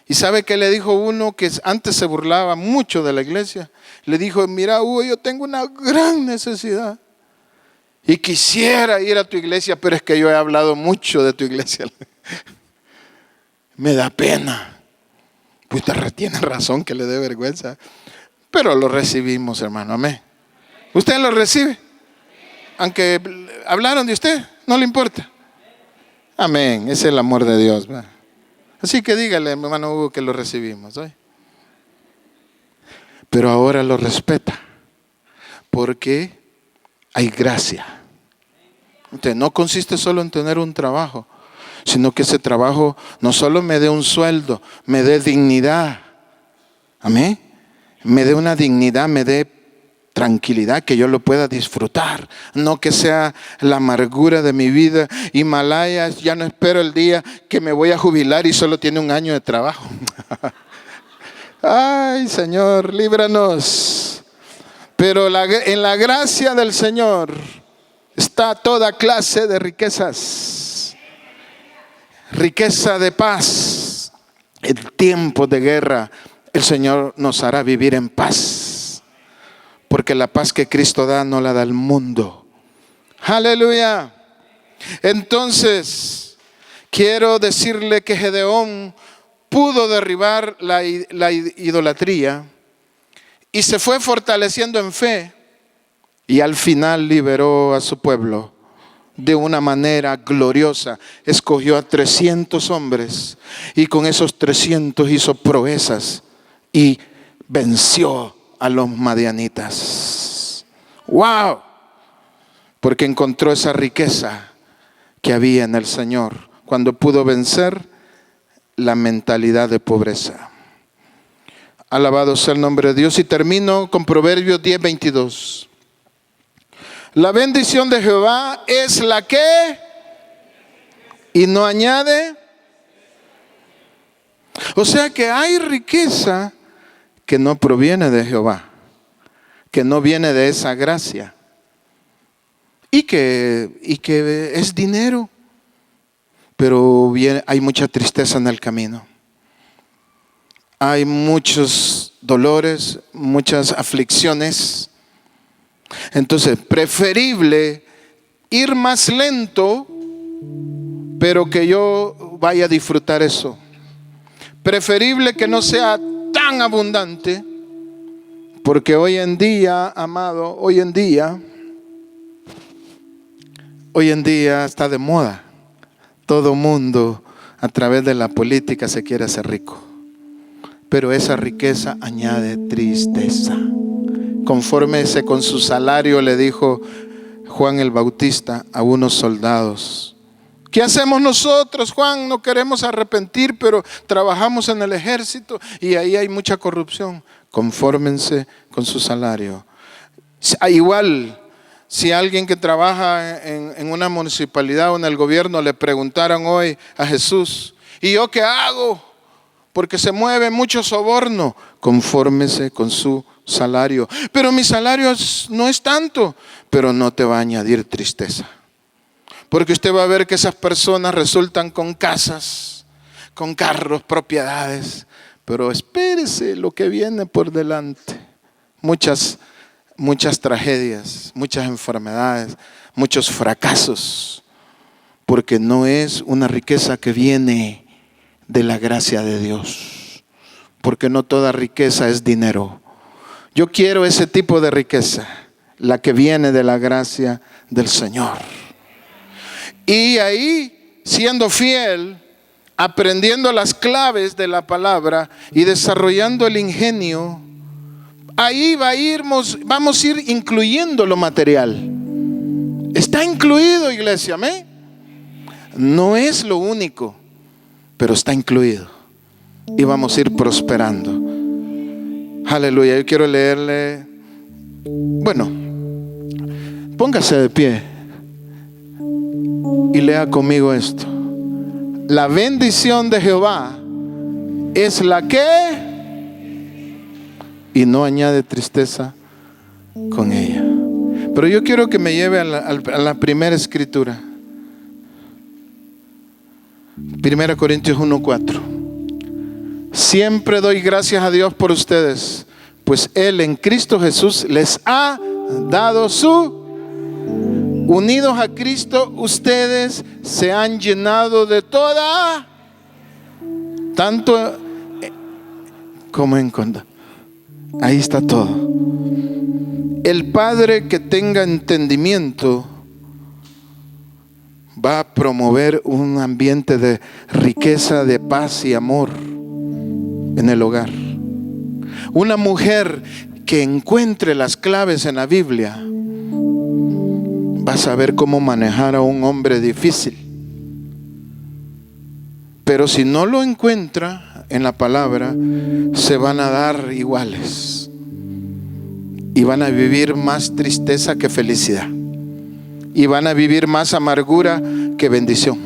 ¿Y sabe qué le dijo uno que antes se burlaba mucho de la iglesia? Le dijo: mira, Hugo, yo tengo una gran necesidad y quisiera ir a tu iglesia, pero es que yo he hablado mucho de tu iglesia. Me da pena. Pues tiene razón que le dé vergüenza. Pero lo recibimos, hermano, amén. ¿Usted lo recibe? Aunque hablaron de usted, no le importa. Amén, es el amor de Dios, ¿verdad? Así que dígale, hermano Hugo, que lo recibimos, ¿sí? Pero ahora lo respeta, porque hay gracia. Entonces, no consiste solo en tener un trabajo, sino que ese trabajo no solo me dé un sueldo, me dé dignidad. Amén. Me dé una dignidad, me dé tranquilidad, que yo lo pueda disfrutar. No que sea la amargura de mi vida. Himalayas, ya no espero el día que me voy a jubilar y solo tiene 1 año de trabajo. Ay, Señor, líbranos. Pero en la gracia del Señor está toda clase de riquezas. Riqueza de paz. En tiempos de guerra, el Señor nos hará vivir en paz. Porque la paz que Cristo da no la da el mundo. Aleluya. Entonces, quiero decirle que Gedeón pudo derribar la idolatría y se fue fortaleciendo en fe, y al final liberó a su pueblo de una manera gloriosa. Escogió a 300 hombres y con esos 300 hizo proezas y venció a los madianitas. ¡Wow! Porque encontró esa riqueza que había en el Señor cuando pudo vencer la mentalidad de pobreza. Alabado sea el nombre de Dios. Y termino con Proverbios 10:22. La bendición de Jehová es la que, y no añade. O sea que hay riqueza que no proviene de Jehová, que no viene de esa gracia, y que es dinero, pero hay mucha tristeza en el camino. Hay muchos dolores, muchas aflicciones. Entonces, preferible ir más lento pero que yo vaya a disfrutar eso. Preferible que no sea tan abundante, porque hoy en día, amado, hoy en día está de moda. Todo mundo a través de la política se quiere hacer rico, pero esa riqueza añade tristeza. Confórmese con su salario, le dijo Juan el Bautista a unos soldados. ¿Qué hacemos nosotros, Juan? No queremos arrepentir, pero trabajamos en el ejército y ahí hay mucha corrupción. Confórmense con su salario. Igual, si alguien que trabaja en una municipalidad o en el gobierno le preguntaran hoy a Jesús, ¿y yo qué hago? Porque se mueve mucho soborno. Confórmese con su salario. Pero mi salario no es tanto, pero no te va a añadir tristeza. Porque usted va a ver que esas personas resultan con casas, con carros, propiedades. Pero espérese lo que viene por delante. Muchas tragedias, muchas enfermedades, muchos fracasos. Porque no es una riqueza que viene de la gracia de Dios. Porque no toda riqueza es dinero. Yo quiero ese tipo de riqueza, la que viene de la gracia del Señor. Y ahí, siendo fiel, aprendiendo las claves de la palabra y desarrollando el ingenio, ahí vamos a ir incluyendo lo material. Está incluido, iglesia, amén. No es lo único, pero está incluido. Y vamos a ir prosperando. Aleluya. Yo quiero leerle. Bueno, póngase de pie y lea conmigo esto. La bendición de Jehová es la que y no añade tristeza con ella. Pero yo quiero que me lleve a la primera escritura. 1 Corintios 1:4. Siempre doy gracias a Dios por ustedes, pues Él en Cristo Jesús les ha dado unidos a Cristo, ustedes se han llenado de toda, tanto como en conda. Ahí está todo. El Padre que tenga entendimiento va a promover un ambiente de riqueza, de paz y amor en el hogar. Una mujer que encuentre las claves en la Biblia va a saber cómo manejar a un hombre difícil. Pero si no lo encuentra en la palabra, se van a dar iguales y van a vivir más tristeza que felicidad, y van a vivir más amargura que bendición.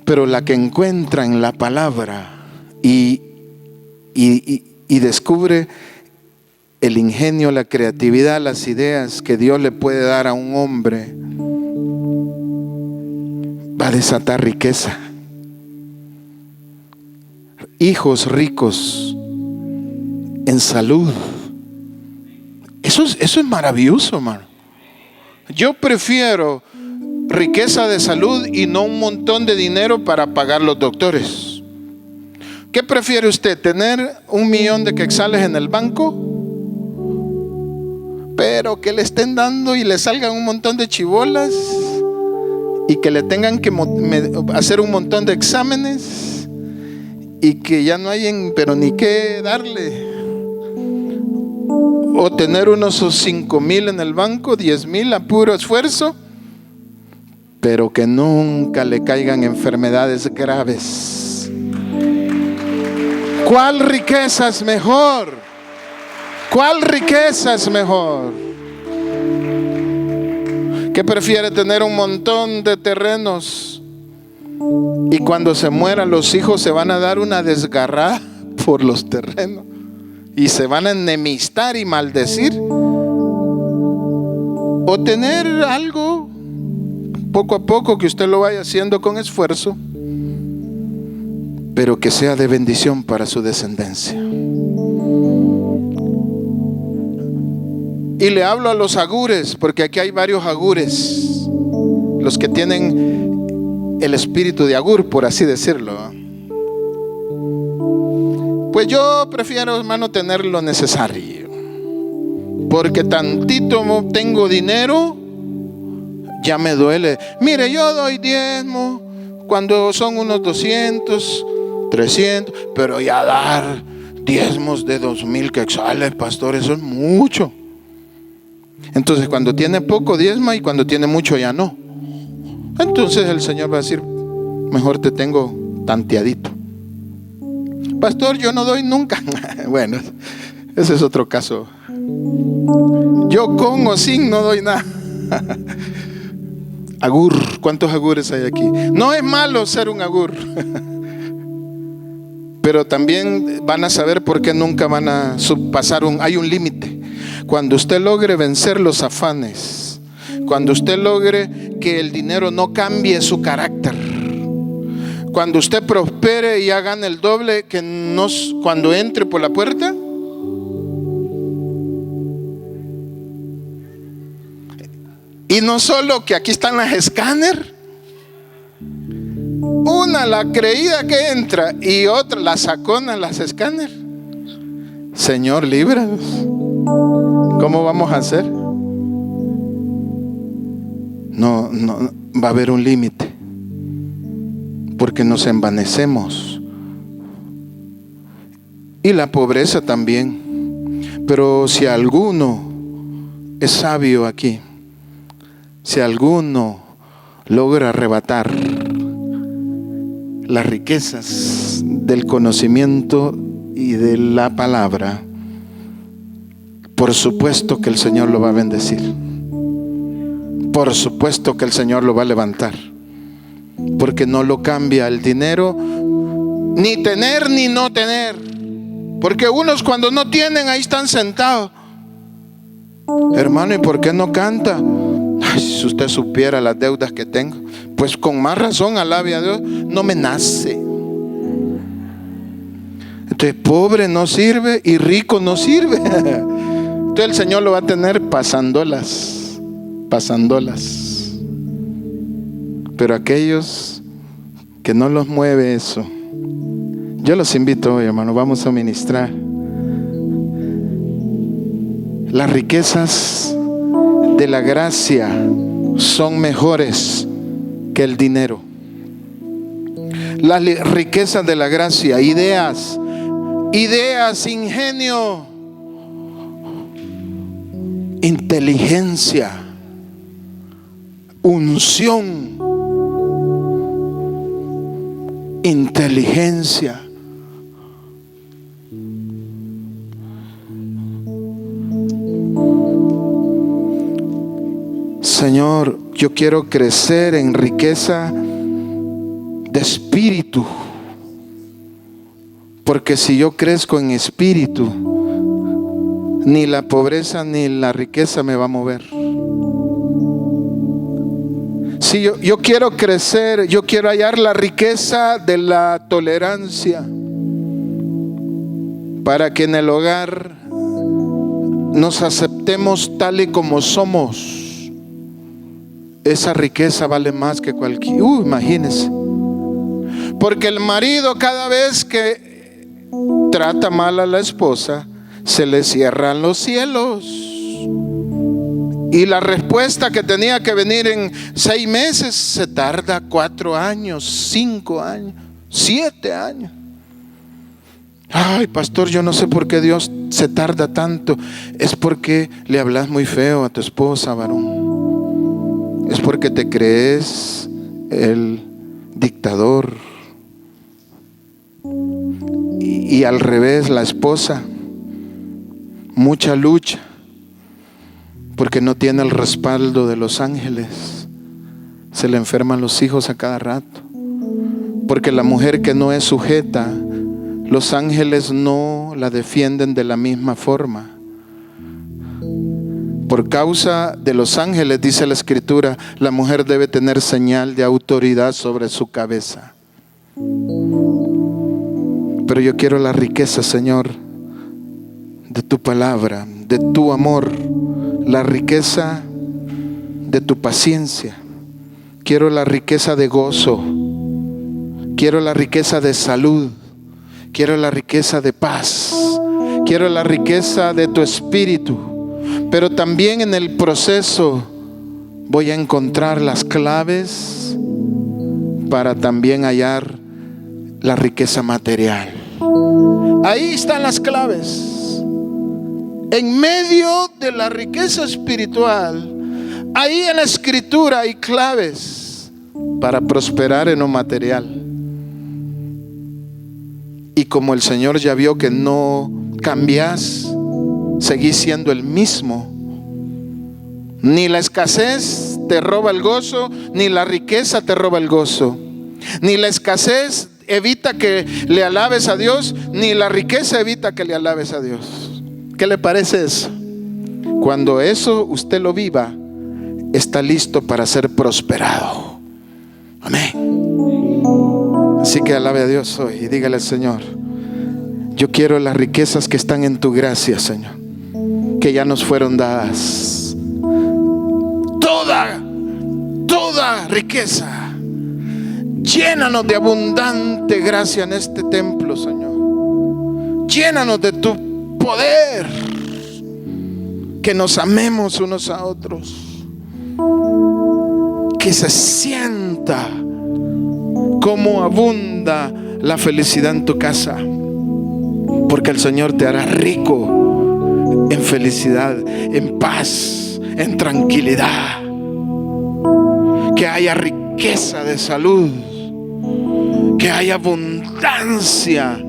Pero la que encuentra en la palabra y descubre el ingenio, la creatividad, las ideas que Dios le puede dar a un hombre, va a desatar riqueza. Hijos ricos en salud. Eso es maravilloso, hermano. Yo prefiero riqueza de salud y no un montón de dinero para pagar los doctores. ¿Qué prefiere usted? ¿Tener 1 millón de quetzales en el banco? Pero que le estén dando y le salgan un montón de chibolas y que le tengan que hacer un montón de exámenes y que ya no hayan pero ni qué darle. O tener unos 5,000 en el banco, 10,000 a puro esfuerzo, pero que nunca le caigan enfermedades graves. ¿Cuál riqueza es mejor? ¿Cuál riqueza es mejor? ¿Qué prefiere tener un montón de terrenos y cuando se mueran los hijos se van a dar una desgarrada por los terrenos y se van a enemistar y maldecir? ¿O tener algo poco a poco que usted lo vaya haciendo con esfuerzo, pero que sea de bendición para su descendencia? Y le hablo a los agures, porque aquí hay varios agures. los que tienen el espíritu de Agur, por así decirlo. Pues yo prefiero, hermano, tener lo necesario, porque tantito tengo dinero, ya me duele. Mire, yo doy diezmo cuando son unos 200, 300, pero ya dar diezmos de 2,000 quetzales, pastor, eso es mucho. Entonces cuando tiene poco diezma y cuando tiene mucho ya no. Entonces el Señor va a decir, mejor te tengo tanteadito. Pastor, yo no doy nunca. Bueno, ese es otro caso. Yo con o sin no doy nada. Agur, ¿cuántos agures hay aquí? No es malo ser un agur, pero también van a saber por qué nunca van a pasar hay un límite. Cuando usted logre vencer los afanes, cuando usted logre que el dinero no cambie su carácter, cuando usted prospere y ya gane el doble que cuando entre por la puerta, y no solo que aquí están las escáner, una la creída que entra y otra la sacona las escáner. Señor, líbranos. ¿Cómo vamos a hacer? No, va a haber un límite, porque nos envanecemos. Y la pobreza también. Pero si alguno es sabio aquí, si alguno logra arrebatar las riquezas del conocimiento y de la palabra, por supuesto que el Señor lo va a bendecir. Por supuesto que el Señor lo va a levantar, porque no lo cambia el dinero, ni tener ni no tener. Porque unos cuando no tienen ahí están sentados. Hermano, ¿y por qué no canta? Ay, si usted supiera las deudas que tengo. Pues con más razón, alabe a Dios, no me nace. Entonces pobre no sirve y rico no sirve. Entonces el Señor lo va a tener pasándolas. Pero aquellos que no los mueve eso, yo los invito hoy, hermano, vamos a ministrar. Las riquezas de la gracia son mejores que el dinero. Las riquezas de la gracia, ideas, ingenio, inteligencia, unción, inteligencia. Señor, yo quiero crecer en riqueza de espíritu, porque si yo crezco en espíritu, ni la pobreza ni la riqueza me va a mover. Si yo quiero crecer, yo quiero hallar la riqueza de la tolerancia, para que en el hogar nos aceptemos tal y como somos. Esa riqueza vale más que cualquier. Imagínense. Porque el marido, cada vez que trata mal a la esposa, se le cierran los cielos. Y la respuesta que tenía que venir en 6 meses se tarda 4 años, 5 años, 7 años. Ay, pastor, yo no sé por qué Dios se tarda tanto. Es porque le hablas muy feo a tu esposa, varón. Es porque te crees el dictador. Y al revés, la esposa, mucha lucha, porque no tiene el respaldo de los ángeles. Se le enferman los hijos a cada rato. Porque la mujer que no es sujeta, los ángeles no la defienden de la misma forma. Por causa de los ángeles, dice la Escritura, la mujer debe tener señal de autoridad sobre su cabeza. Pero yo quiero la riqueza, Señor, de tu palabra, de tu amor, la riqueza de tu paciencia. quiero la riqueza de gozo, quiero la riqueza de salud, quiero la riqueza de paz, quiero la riqueza de tu espíritu. Pero también en el proceso voy a encontrar las claves para también hallar la riqueza material. Ahí están las claves. En medio de la riqueza espiritual, ahí en la escritura hay claves para prosperar en lo material. Y como el Señor ya vio que no cambias, seguís siendo el mismo. Ni la escasez te roba el gozo, ni la riqueza te roba el gozo. Ni la escasez evita que le alabes a Dios, ni la riqueza evita que le alabes a Dios. ¿Qué le parece eso? Cuando eso usted lo viva, está listo para ser prosperado. Amén. Así que alabe a Dios hoy y dígale al Señor: yo quiero las riquezas que están en tu gracia, Señor, que ya nos fueron dadas. Toda riqueza. Llénanos de abundante gracia en este templo, Señor. Llénanos de tu poder. Que nos amemos unos a otros. Que se sienta cómo abunda la felicidad en tu casa. Porque el Señor te hará rico en felicidad, en paz, en tranquilidad. Que haya riqueza de salud. Que haya abundancia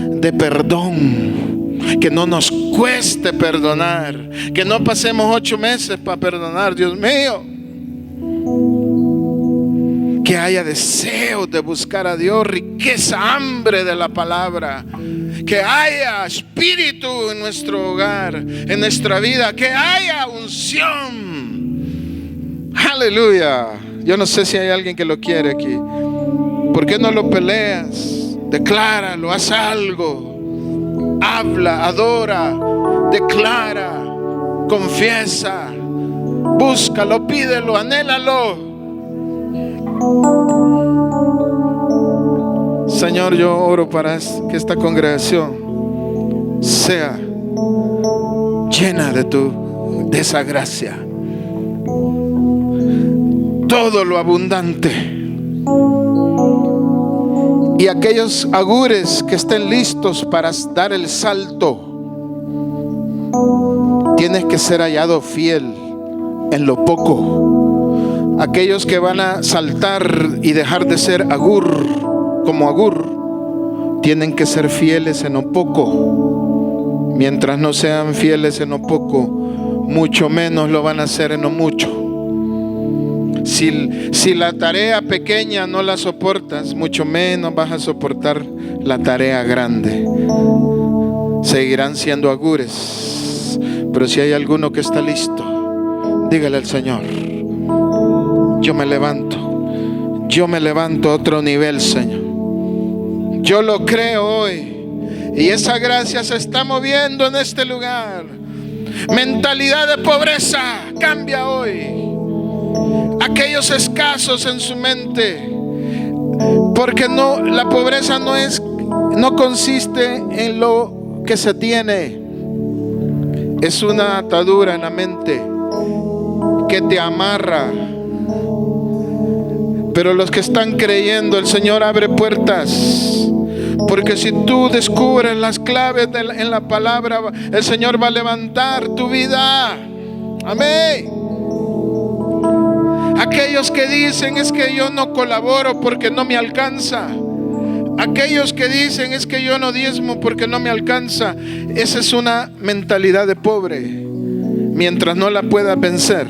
de perdón. Que no nos cueste perdonar. Que no pasemos 8 meses para perdonar, Dios mío. Que haya deseo de buscar a Dios, riqueza, hambre de la palabra. Que haya espíritu en nuestro hogar, en nuestra vida. Que haya unción. Aleluya. Yo no sé si hay alguien que lo quiere aquí. ¿Por qué no lo peleas? Decláralo, haz algo. Habla, adora, declara, confiesa, búscalo, pídelo, anhélalo. Señor, yo oro para que esta congregación sea llena de esa gracia. Todo lo abundante. Y aquellos agures que estén listos para dar el salto, tienes que ser hallado fiel en lo poco. Aquellos que van a saltar y dejar de ser agur, como agur, tienen que ser fieles en lo poco. Mientras no sean fieles en lo poco, mucho menos lo van a hacer en lo mucho. Si la tarea pequeña no la soportas, mucho menos vas a soportar la tarea grande. Seguirán siendo agures. Pero si hay alguno que está listo, dígale al Señor: yo me levanto a otro nivel, Señor. Yo lo creo hoy. Y esa gracia se está moviendo en este lugar. Mentalidad de pobreza cambia hoy. Aquellos escasos en su mente, porque la pobreza no consiste en lo que se tiene. Es una atadura en la mente que te amarra. Pero los que están creyendo, el Señor abre puertas. Porque si tú descubres las claves en la palabra, el Señor va a levantar tu vida. Amén. Aquellos que dicen: es que yo no colaboro porque no me alcanza. Aquellos que dicen: es que yo no diezmo porque no me alcanza. Esa es una mentalidad de pobre. Mientras no la puedas vencer,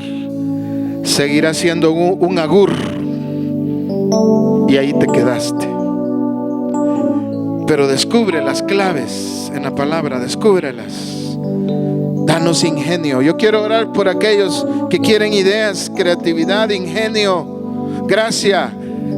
seguirás siendo un agur. Y ahí te quedaste. Pero descubre las claves en la palabra, descúbrelas. Danos ingenio. Yo quiero orar por aquellos que quieren ideas, creatividad, ingenio, gracia.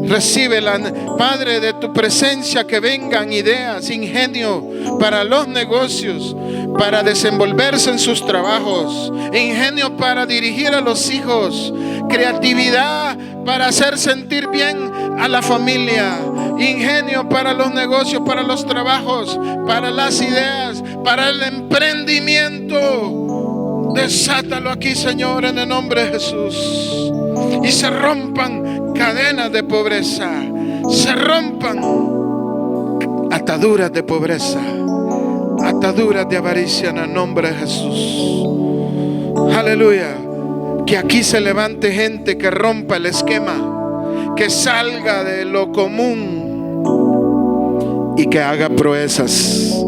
Recíbela, Padre, de tu presencia, que vengan ideas, ingenio para los negocios, para desenvolverse en sus trabajos, ingenio para dirigir a los hijos, creatividad para hacer sentir bien a la familia, ingenio para los negocios, para los trabajos, para las ideas, para el emprendimiento. Desátalo aquí, Señor, en el nombre de Jesús. Y se rompan cadenas de pobreza, se rompan ataduras de pobreza, ataduras de avaricia, en el nombre de Jesús. Aleluya. Que aquí se levante gente que rompa el esquema, que salga de lo común y que haga proezas,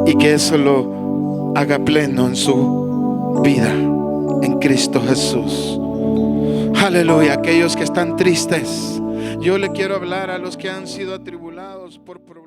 y que eso lo haga pleno en su vida en Cristo Jesús. Aleluya. Aquellos que están tristes, yo le quiero hablar a los que han sido atribulados por problemas.